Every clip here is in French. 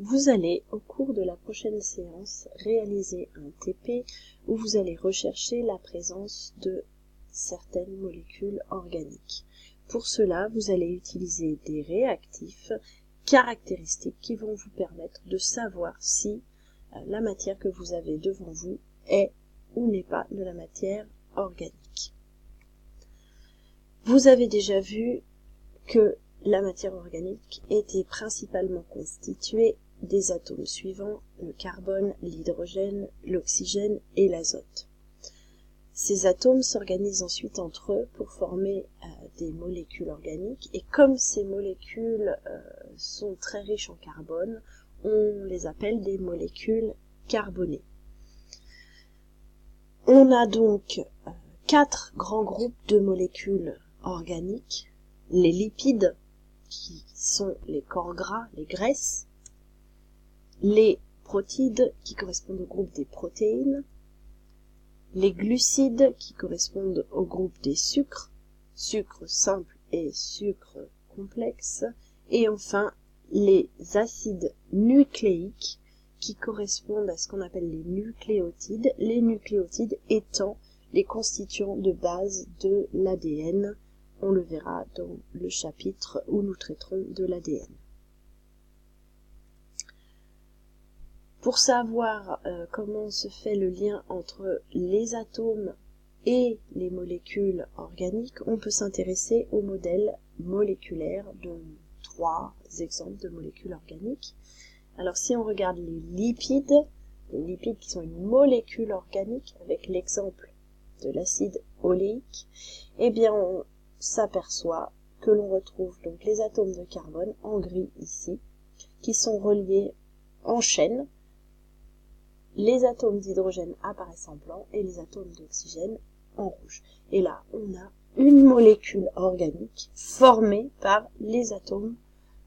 Vous allez, au cours de la prochaine séance, réaliser un TP où vous allez rechercher la présence de certaines molécules organiques. Pour cela, vous allez utiliser des réactifs caractéristiques qui vont vous permettre de savoir si la matière que vous avez devant vous est ou n'est pas de la matière organique. Vous avez déjà vu que la matière organique était principalement constituée des atomes suivants, le carbone, l'hydrogène, l'oxygène et l'azote. Ces atomes s'organisent ensuite entre eux pour former des molécules organiques, et comme ces molécules sont très riches en carbone, on les appelle des molécules carbonées. On a donc 4 grands groupes de molécules organiques: les lipides, qui sont les corps gras, les graisses, les protides, qui correspondent au groupe des protéines, les glucides, qui correspondent au groupe des sucres, sucres simples et sucres complexes, et enfin les acides nucléiques, qui correspondent à ce qu'on appelle les nucléotides étant les constituants de base de l'ADN. On le verra dans le chapitre où nous traiterons de l'ADN. Pour savoir comment se fait le lien entre les atomes et les molécules organiques, on peut s'intéresser au modèle moléculaire de 3 exemples de molécules organiques. Alors si on regarde les lipides qui sont une molécule organique, avec l'exemple de l'acide oléique, eh bien on s'aperçoit que l'on retrouve donc les atomes de carbone en gris ici, qui sont reliés en chaîne. Les atomes d'hydrogène apparaissent en blanc et les atomes d'oxygène en rouge. Et là, on a une molécule organique formée par les atomes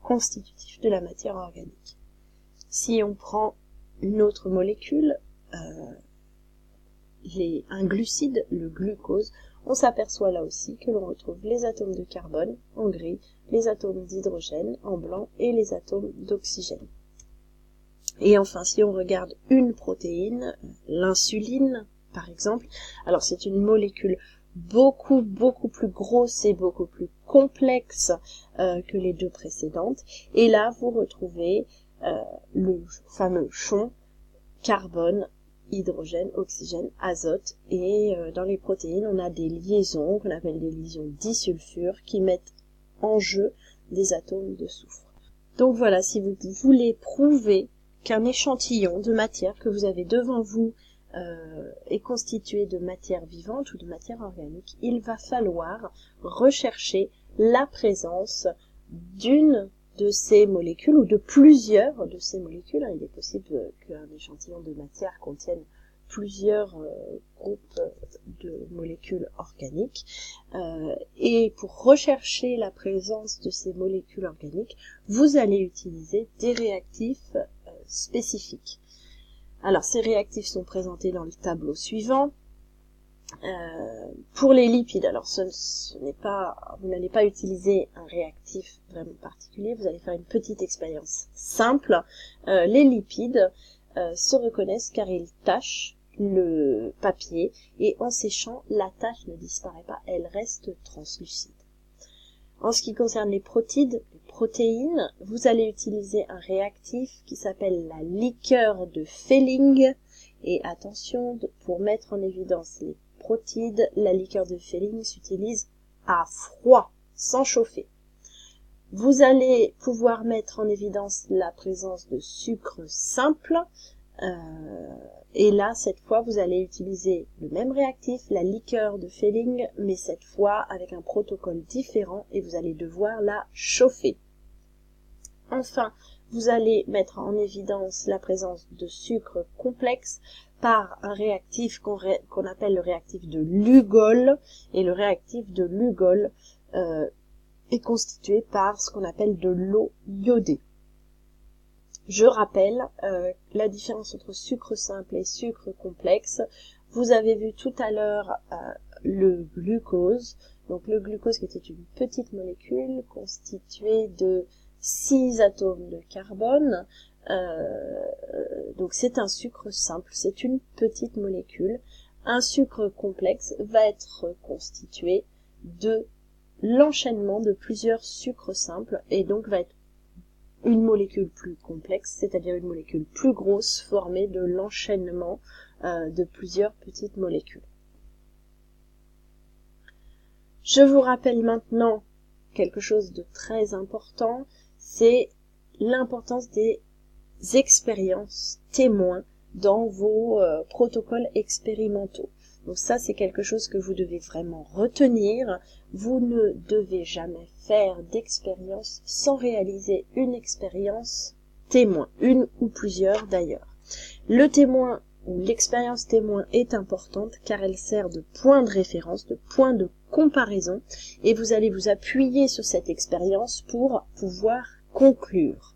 constitutifs de la matière organique. Si on prend une autre molécule, un glucide, le glucose, on s'aperçoit là aussi que l'on retrouve les atomes de carbone en gris, les atomes d'hydrogène en blanc et les atomes d'oxygène. Et enfin, si on regarde une protéine, l'insuline par exemple, alors c'est une molécule beaucoup plus grosse et beaucoup plus complexe que les deux précédentes, et là vous retrouvez le fameux chon carbone, hydrogène, oxygène, azote, et dans les protéines on a des liaisons qu'on appelle des liaisons disulfures qui mettent en jeu des atomes de soufre. Donc voilà, si vous voulez prouver qu'un échantillon de matière que vous avez devant vous est constitué de matière vivante ou de matière organique, il va falloir rechercher la présence d'une de ces molécules ou de plusieurs de ces molécules. Il est possible qu'un échantillon de matière contienne plusieurs groupes de molécules organiques. Et pour rechercher la présence de ces molécules organiques, vous allez utiliser des réactifs spécifiques. Alors ces réactifs sont présentés dans le tableau suivant. Pour les lipides, alors vous n'allez pas utiliser un réactif vraiment particulier, vous allez faire une petite expérience simple. Les lipides se reconnaissent car ils tachent le papier, et en séchant, la tache ne disparaît pas, elle reste translucide. En ce qui concerne les protides, les protéines, vous allez utiliser un réactif qui s'appelle la liqueur de Fehling, et attention, pour mettre en évidence les protides, la liqueur de Fehling s'utilise à froid, sans chauffer. Vous allez pouvoir mettre en évidence la présence de sucre simple, et là, cette fois, vous allez utiliser le même réactif, la liqueur de Fehling, mais cette fois avec un protocole différent, et vous allez devoir la chauffer. Enfin, vous allez mettre en évidence la présence de sucre complexe par un réactif qu'on appelle le réactif de Lugol, et le réactif de Lugol est constitué par ce qu'on appelle de l'eau iodée. Je rappelle la différence entre sucre simple et sucre complexe. Vous avez vu tout à l'heure le glucose. Donc le glucose qui était une petite molécule constituée de 6 atomes de carbone. Donc c'est un sucre simple, c'est une petite molécule. Un sucre complexe va être constitué de l'enchaînement de plusieurs sucres simples et donc va être une molécule plus complexe, c'est-à-dire une molécule plus grosse formée de l'enchaînement de plusieurs petites molécules. Je vous rappelle maintenant quelque chose de très important, c'est l'importance des expériences témoins dans vos protocoles expérimentaux. Donc ça, c'est quelque chose que vous devez vraiment retenir. Vous ne devez jamais faire d'expérience sans réaliser une expérience témoin, une ou plusieurs d'ailleurs. Le témoin ou l'expérience témoin est importante car elle sert de point de référence, de point de comparaison, et vous allez vous appuyer sur cette expérience pour pouvoir conclure.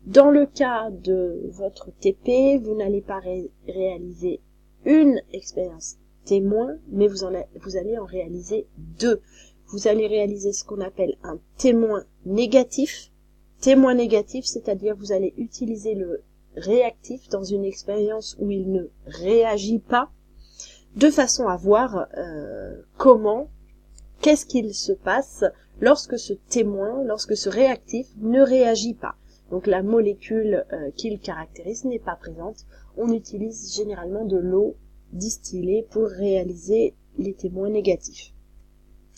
Dans le cas de votre TP, vous n'allez pas réaliser une expérience témoin, mais vous allez en réaliser 2. Vous allez réaliser ce qu'on appelle un témoin négatif. Témoin négatif, c'est-à-dire vous allez utiliser le réactif dans une expérience où il ne réagit pas, de façon à voir qu'est-ce qu'il se passe lorsque ce témoin, lorsque ce réactif ne réagit pas. Donc la molécule qu'il caractérise n'est pas présente. On utilise généralement de l'eau distillée pour réaliser les témoins négatifs.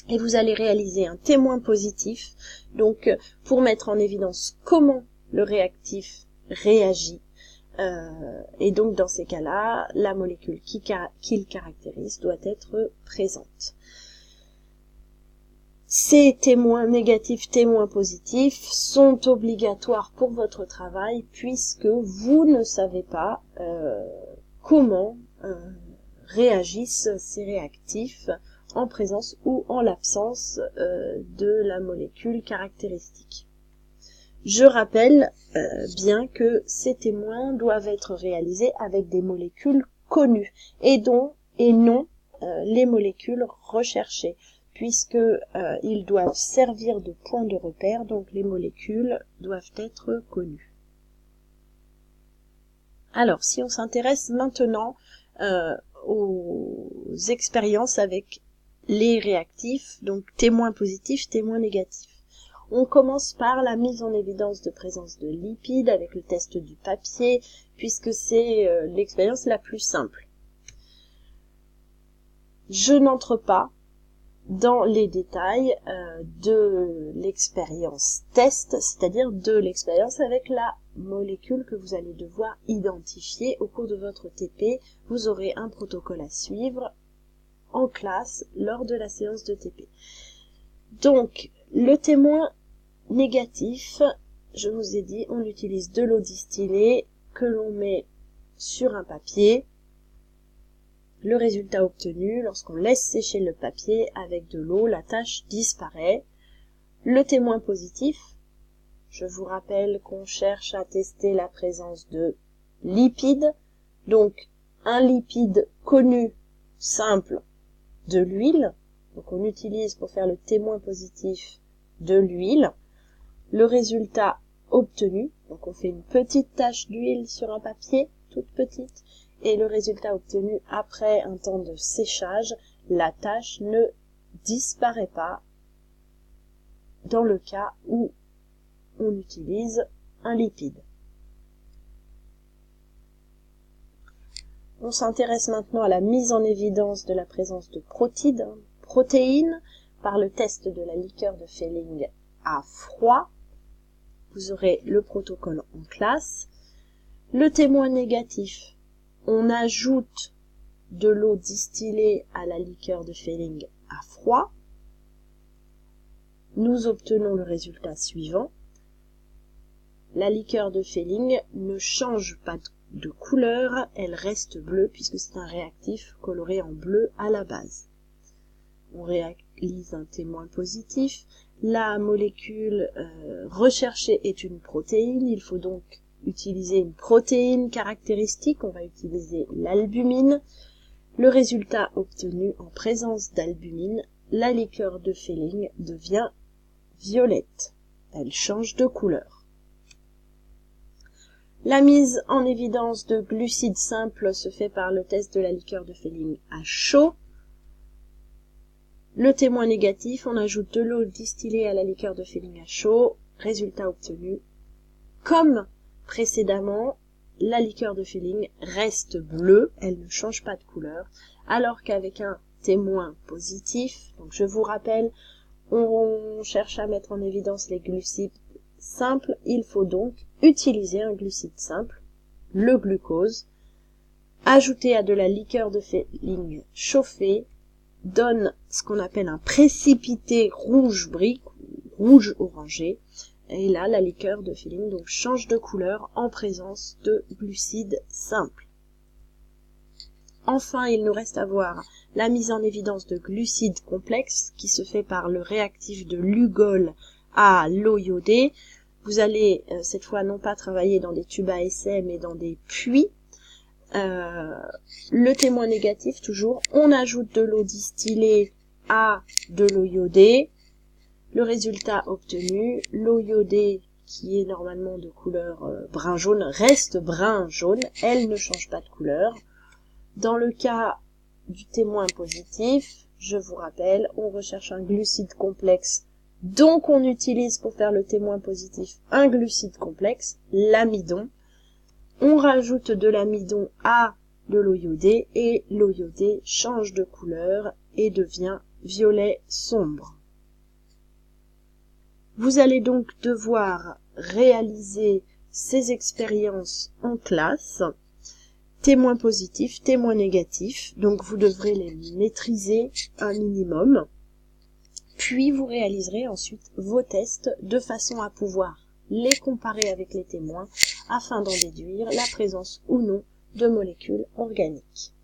Et vous allez réaliser un témoin positif, donc pour mettre en évidence comment le réactif réagit. Et donc dans ces cas-là, la molécule qu'il caractérise doit être présente. Ces témoins négatifs, témoins positifs sont obligatoires pour votre travail puisque vous ne savez pas comment réagissent ces réactifs en présence ou en l'absence de la molécule caractéristique. Je rappelle bien que ces témoins doivent être réalisés avec des molécules connues et non les molécules recherchées, puisque ils doivent servir de point de repère, donc les molécules doivent être connues. Alors, si on s'intéresse maintenant aux expériences avec les réactifs, donc témoins positifs, témoins négatifs. On commence par la mise en évidence de présence de lipides avec le test du papier, puisque c'est l'expérience la plus simple. Je n'entre pas dans les détails de l'expérience test, c'est-à-dire de l'expérience avec la molécule que vous allez devoir identifier au cours de votre TP. Vous aurez un protocole à suivre en classe lors de la séance de TP. Donc, le témoin négatif, je vous ai dit, on utilise de l'eau distillée que l'on met sur un papier. Le résultat obtenu, lorsqu'on laisse sécher le papier avec de l'eau, la tache disparaît. Le témoin positif, je vous rappelle qu'on cherche à tester la présence de lipides, donc un lipide connu, simple, de l'huile. Donc on utilise pour faire le témoin positif de l'huile. Le résultat obtenu, donc on fait une petite tache d'huile sur un papier, toute petite, et le résultat obtenu après un temps de séchage, la tache ne disparaît pas dans le cas où on utilise un lipide. On s'intéresse maintenant à la mise en évidence de la présence de protéines, par le test de la liqueur de Fehling à froid. Vous aurez le protocole en classe. Le témoin négatif, on ajoute de l'eau distillée à la liqueur de Fehling à froid. Nous obtenons le résultat suivant. La liqueur de Fehling ne change pas de couleur, elle reste bleue puisque c'est un réactif coloré en bleu à la base. On réalise un témoin positif. La molécule recherchée est une protéine, il faut donc utiliser une protéine caractéristique, on va utiliser l'albumine. Le résultat obtenu en présence d'albumine, la liqueur de Fehling devient violette. elle change de couleur. La mise en évidence de glucides simples se fait par le test de la liqueur de Fehling à chaud. Le témoin négatif, on ajoute de l'eau distillée à la liqueur de Fehling à chaud. Résultat obtenu. Comme précédemment, la liqueur de Fehling reste bleue, elle ne change pas de couleur, alors qu'avec un témoin positif, donc je vous rappelle, on cherche à mettre en évidence les glucides simples, il faut donc utiliser un glucide simple, le glucose, ajouté à de la liqueur de Fehling chauffée, donne ce qu'on appelle un précipité rouge brique, rouge orangé, et là la liqueur de Fehling donc change de couleur en présence de glucides simples. Enfin, il nous reste à voir la mise en évidence de glucides complexes qui se fait par le réactif de Lugol à l'eau iodée. Vous allez cette fois non pas travailler dans des tubes à essai mais dans des puits. Le témoin négatif toujours, on ajoute de l'eau distillée à de l'eau iodée. Le résultat obtenu, l'eau iodée qui est normalement de couleur brun-jaune reste brun-jaune, elle ne change pas de couleur. Dans le cas du témoin positif, je vous rappelle, on recherche un glucide complexe, donc on utilise pour faire le témoin positif un glucide complexe, l'amidon. On rajoute de l'amidon à de l'eau iodée et l'eau iodée change de couleur et devient violet sombre. Vous allez donc devoir réaliser ces expériences en classe. Témoins positifs, témoins négatifs, donc vous devrez les maîtriser un minimum. Puis vous réaliserez ensuite vos tests de façon à pouvoir les comparer avec les témoins afin d'en déduire la présence ou non de molécules organiques.